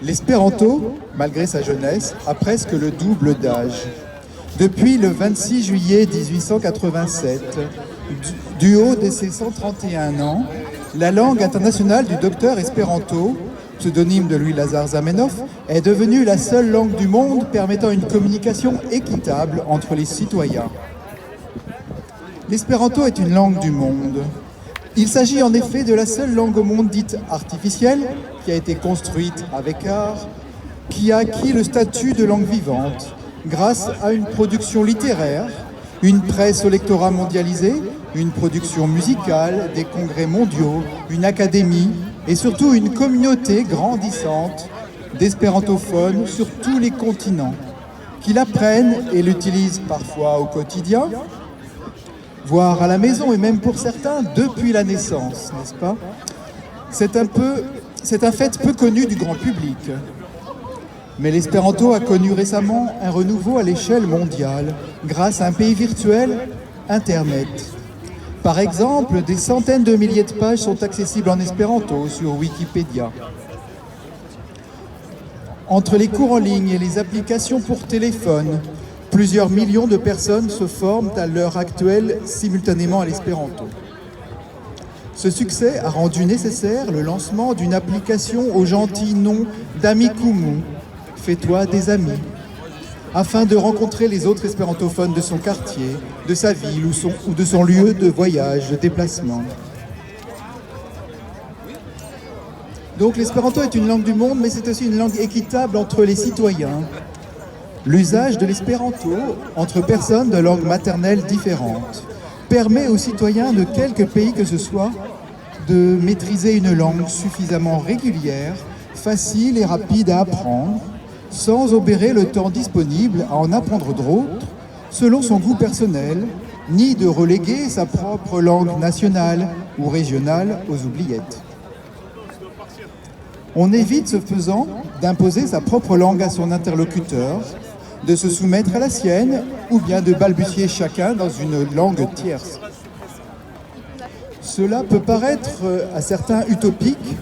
L'espéranto, malgré sa jeunesse, a presque le double d'âge. Depuis le 26 juillet 1887, du haut de ses 131 ans, la langue internationale du docteur Espéranto, pseudonyme de Louis-Lazare Zamenhof, est devenue la seule langue du monde permettant une communication équitable entre les citoyens. L'espéranto est une langue du monde. Il s'agit en effet de la seule langue au monde dite artificielle, qui a été construite avec art, qui a acquis le statut de langue vivante, grâce à une production littéraire, une presse au lectorat mondialisé, une production musicale, des congrès mondiaux, une académie et surtout une communauté grandissante d'espérantophones sur tous les continents, qui l'apprennent et l'utilisent parfois au quotidien, voire à la maison et même pour certains depuis la naissance, n'est-ce pas? C'est un fait peu connu du grand public. Mais l'espéranto a connu récemment un renouveau à l'échelle mondiale grâce à un pays virtuel, Internet. Par exemple, des centaines de milliers de pages sont accessibles en espéranto sur Wikipédia. Entre les cours en ligne et les applications pour téléphone, plusieurs millions de personnes se forment à l'heure actuelle simultanément à l'espéranto. Ce succès a rendu nécessaire le lancement d'une application au gentil nom d'Amikumu, Fais-toi des amis, afin de rencontrer les autres espérantophones de son quartier, de sa ville ou de son lieu de voyage, de déplacement. Donc l'espéranto est une langue du monde, mais c'est aussi une langue équitable entre les citoyens. L'usage de l'espéranto entre personnes de langues maternelles différentes permet aux citoyens de quelque pays que ce soit de maîtriser une langue suffisamment régulière, facile et rapide à apprendre, sans obérer le temps disponible à en apprendre d'autres, selon son goût personnel, ni de reléguer sa propre langue nationale ou régionale aux oubliettes. On évite, ce faisant, d'imposer sa propre langue à son interlocuteur, de se soumettre à la sienne, ou bien de balbutier chacun dans une langue tierce. Cela peut paraître à certains utopique,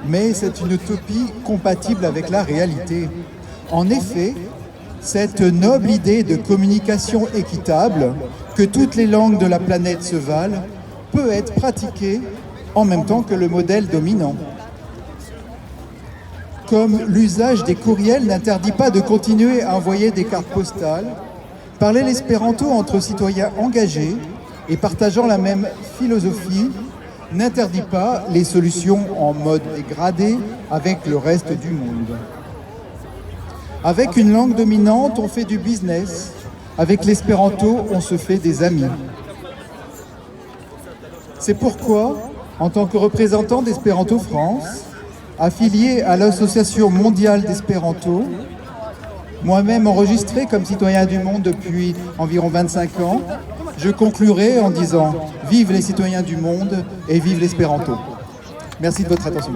mais c'est une utopie compatible avec la réalité. En effet, cette noble idée de communication équitable, que toutes les langues de la planète se valent, peut être pratiquée en même temps que le modèle dominant. Comme l'usage des courriels n'interdit pas de continuer à envoyer des cartes postales, parler l'espéranto entre citoyens engagés et partageant la même philosophie n'interdit pas les solutions en mode dégradé avec le reste du monde. Avec une langue dominante, on fait du business. Avec l'espéranto, on se fait des amis. C'est pourquoi, en tant que représentant d'Espéranto France, affilié à l'Association mondiale d'espéranto, moi-même enregistré comme citoyen du monde depuis environ 25 ans, je conclurai en disant « Vive les citoyens du monde et vive l'espéranto ». Merci de votre attention.